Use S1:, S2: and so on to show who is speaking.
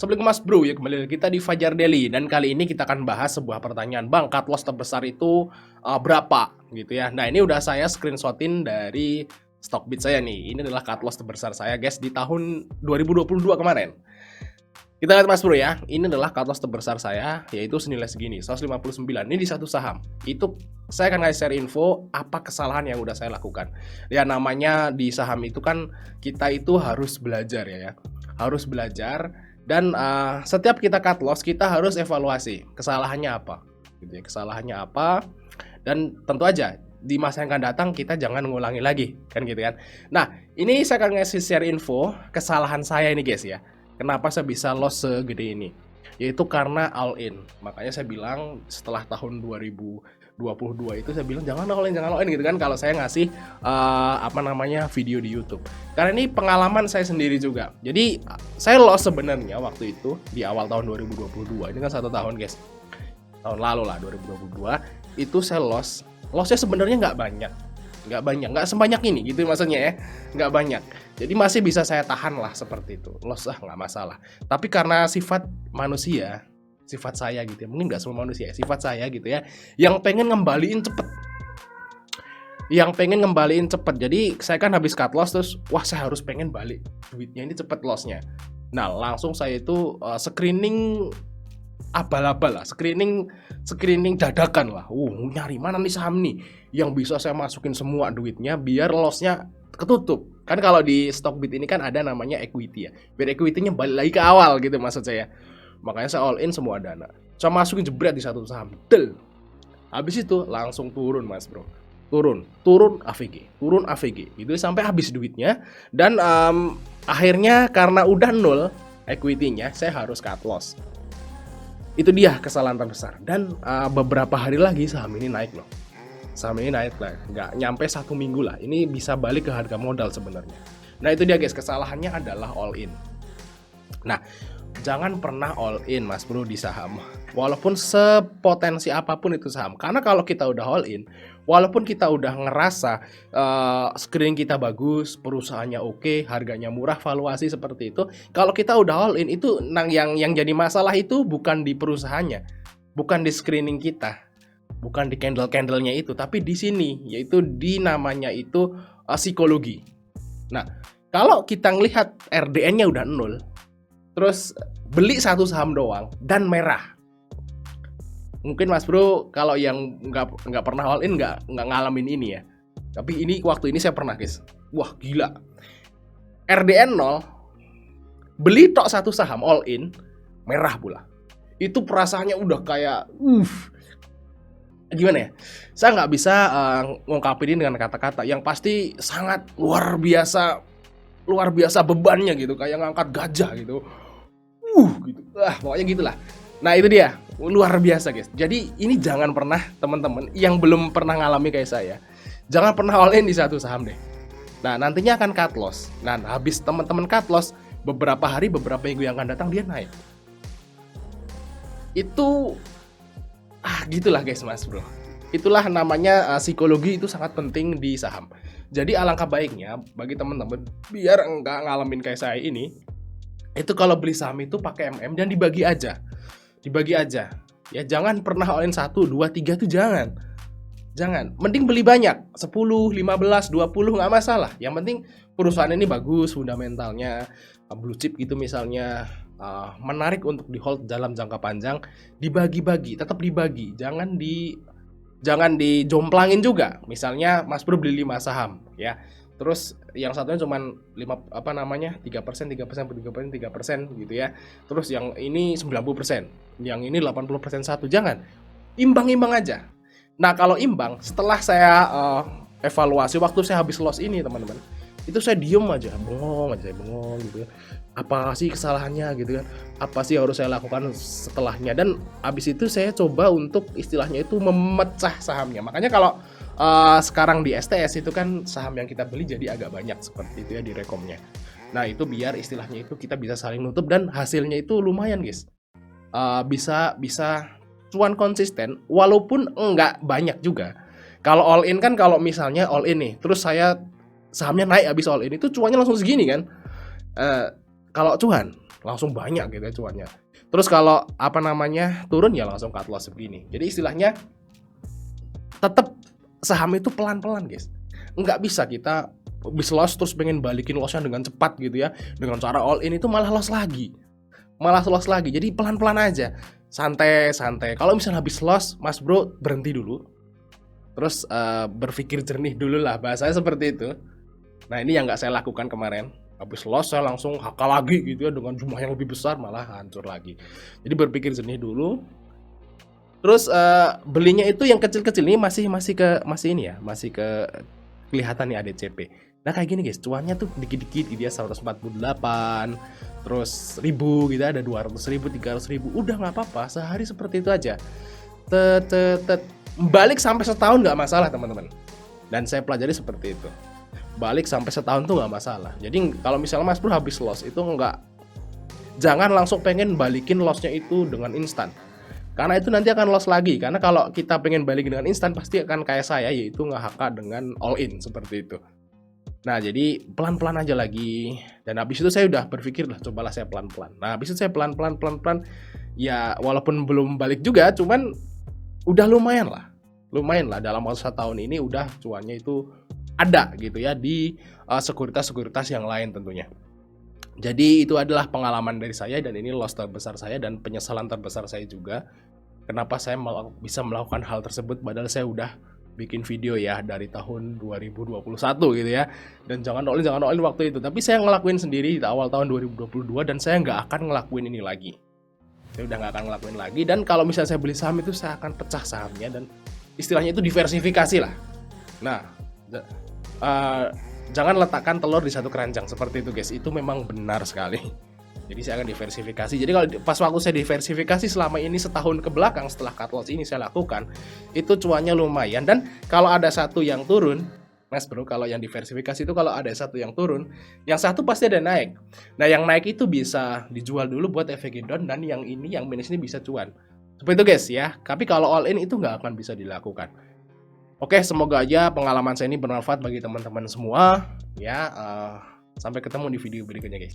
S1: Assalamualaikum Mas Bro, ya kembali lagi kita di Fajar Daily. Dan kali ini kita akan bahas sebuah pertanyaan, Bang, cut loss terbesar itu berapa gitu ya. Nah, ini udah saya screenshotin dari Stockbit saya nih. Ini adalah cut loss terbesar saya guys di tahun 2022 kemarin. Kita lihat Mas Bro ya, ini adalah cut loss terbesar saya, yaitu senilai segini, 159. Ini di satu saham. Itu saya akan ngasih share info apa kesalahan yang udah saya lakukan. Ya namanya di saham itu kan kita itu harus belajar ya. Harus belajar. Dan setiap kita cut loss, kita harus evaluasi kesalahannya apa, gitu ya, kesalahannya apa. Dan tentu aja di masa yang akan datang kita jangan ngulangi lagi, kan gitu kan. Nah, ini saya akan ngasih share info kesalahan saya ini guys ya. Kenapa saya bisa loss segede ini? Yaitu karena all in. Makanya saya bilang setelah tahun 2022 itu saya bilang jangan all in gitu kan kalau saya ngasih video di YouTube. Karena ini pengalaman saya sendiri juga. Jadi saya loss sebenarnya waktu itu di awal tahun 2022. Ini kan 1 tahun guys. Tahun lalu lah 2022 itu saya loss. Lossnya sebenarnya nggak banyak, nggak sebanyak ini gitu maksudnya ya, nggak banyak. Jadi masih bisa saya tahan lah seperti itu. Loss nggak masalah. Tapi karena sifat manusia, sifat saya gitu ya, mungkin nggak semua manusia ya, sifat saya gitu ya, yang pengen ngembaliin cepet. Jadi saya kan habis cut loss terus, wah saya harus pengen balik duitnya ini cepet lossnya. Nah langsung saya itu screening abal-abal lah, screening dadakan lah. Nyari mana nih saham nih yang bisa saya masukin semua duitnya biar lossnya ketutup. Kan kalau di Stockbit ini kan ada namanya equity ya, biar equity-nya balik lagi ke awal gitu maksud saya. Makanya saya all in semua dana, saya masukin jebret di satu saham, habis itu langsung turun Mas Bro, turun AVG itu sampai habis duitnya. Dan akhirnya karena udah nol equity-nya, saya harus cut loss. Itu dia kesalahan terbesar. Dan beberapa hari lagi saham ini naik loh. Saham ini naik lah, nggak nyampe 1 minggu lah. Ini bisa balik ke harga modal sebenarnya. Nah itu dia guys, kesalahannya adalah all in. Nah jangan pernah all in Mas Bro di saham, walaupun sepotensi apapun itu saham. Karena kalau kita udah all in, walaupun kita udah ngerasa screening kita bagus, perusahaannya oke, harganya murah, valuasi seperti itu, kalau kita udah all in itu yang jadi masalah itu bukan di perusahaannya, bukan di screening kita, bukan di candle-candlenya itu, tapi di sini, yaitu di namanya itu psikologi. Nah kalau kita ngelihat RDN-nya udah 0, terus beli satu saham doang dan merah. Mungkin Mas Bro kalau yang nggak pernah all in nggak ngalamin ini ya. Tapi ini waktu ini saya pernah guys. Wah gila. RDN 0, beli tok satu saham all in, merah pula. Itu perasaannya udah kayak gimana ya? Saya nggak bisa ngungkapin ini dengan kata-kata. Yang pasti sangat luar biasa bebannya gitu, kayak ngangkat gajah gitu. Gitu. Pokoknya gitulah. Nah itu dia, luar biasa guys. Jadi ini jangan pernah teman-teman yang belum pernah ngalami kayak saya, jangan pernah all in di satu saham deh. Nah nantinya akan cut loss. Nah habis teman-teman cut loss, beberapa hari, beberapa minggu yang akan datang dia naik. Itu gitulah guys Mas Bro. Itulah namanya psikologi itu sangat penting di saham. Jadi alangkah baiknya bagi teman-teman biar enggak ngalamin kayak saya ini, itu kalau beli saham itu pakai dan dibagi aja ya. Jangan pernah all in 1, 2, 3 tuh jangan. Mending beli banyak 10, 15, 20 nggak masalah. Yang penting perusahaan ini bagus, fundamentalnya blue chip gitu misalnya, menarik untuk di hold dalam jangka panjang. Tetap dibagi, jangan dijomplangin juga. Misalnya Mas Bro beli 5 saham ya, terus yang satunya cuman 3% gitu ya. Terus yang ini 90%, yang ini 80% satu. Jangan, imbang aja. Nah kalau imbang, setelah saya evaluasi waktu saya habis loss ini teman-teman, itu saya diem aja, bengong gitu ya. Apa sih kesalahannya gitu kan, apa sih harus saya lakukan setelahnya. Dan habis itu saya coba untuk istilahnya itu memecah sahamnya. Makanya kalau sekarang di STS itu kan saham yang kita beli jadi agak banyak seperti itu ya di rekomnya. Nah itu biar istilahnya itu kita bisa saling nutup dan hasilnya itu lumayan guys. Bisa cuan konsisten walaupun enggak banyak juga. Kalau all in kan, kalau misalnya all in nih, terus saya sahamnya naik habis all in, itu cuannya langsung segini kan. kalau cuan langsung banyak gitu ya cuannya. Terus kalau apa namanya turun ya langsung cut loss begini. Jadi istilahnya tetap saham itu pelan-pelan guys. Nggak bisa kita habis loss terus pengen balikin lossnya dengan cepat gitu ya. Dengan cara all in itu malah loss lagi. Jadi pelan-pelan aja. Santai-santai. Kalau misalnya habis loss, Mas Bro berhenti dulu. Terus berpikir jernih dulu lah. Bahasanya seperti itu. Nah ini yang nggak saya lakukan kemarin. Habis loss saya langsung HK lagi gitu ya. Dengan jumlah yang lebih besar malah hancur lagi. Jadi berpikir jernih dulu. Terus belinya itu yang kecil-kecil ini masih ke kelihatan nih ADCP. Nah kayak gini guys, cuannya tuh dikit-dikit dia 148, terus 1000 gitu, ada 200.000, 300.000, udah nggak apa-apa, sehari seperti itu aja. Balik sampai setahun nggak masalah teman-teman. Dan saya pelajari seperti itu. Balik sampai setahun tuh nggak masalah. Jadi kalau misalnya Mas Bro habis loss itu jangan langsung pengen balikin lossnya itu dengan instan. Karena itu nanti akan loss lagi. Karena kalau kita pengen balikin dengan instan pasti akan kayak saya, yaitu nge-HK dengan all in seperti itu. Nah jadi pelan-pelan aja lagi. Dan habis itu saya udah berpikir lah, cobalah saya pelan-pelan. Nah habis itu saya pelan-pelan ya walaupun belum balik juga, cuman udah lumayan lah dalam waktu 1 tahun ini udah cuannya itu ada gitu ya di sekuritas-sekuritas yang lain tentunya. Jadi itu adalah pengalaman dari saya dan ini loss terbesar saya dan penyesalan terbesar saya juga. Kenapa saya bisa melakukan hal tersebut padahal saya udah bikin video ya dari tahun 2021 gitu ya. Dan jangan all in waktu itu. Tapi saya ngelakuin sendiri di awal tahun 2022 dan saya nggak akan ngelakuin ini lagi. Saya udah nggak akan ngelakuin lagi. Dan kalau misalnya saya beli saham itu saya akan pecah sahamnya dan istilahnya itu diversifikasi lah. Nah, jangan letakkan telur di satu keranjang seperti itu guys. Itu memang benar sekali. Jadi saya akan diversifikasi. Jadi kalau pas waktu saya diversifikasi selama ini setahun ke belakang setelah cut loss ini saya lakukan, itu cuannya lumayan. Dan kalau ada satu yang turun, Mas Bro, kalau yang diversifikasi itu kalau ada satu yang turun, yang satu pasti ada naik. Nah yang naik itu bisa dijual dulu buat efek down dan yang minus ini bisa cuan. Seperti itu guys ya. Tapi kalau all in itu nggak akan bisa dilakukan. Oke, semoga aja pengalaman saya ini bermanfaat bagi teman-teman semua. Ya, sampai ketemu di video berikutnya guys.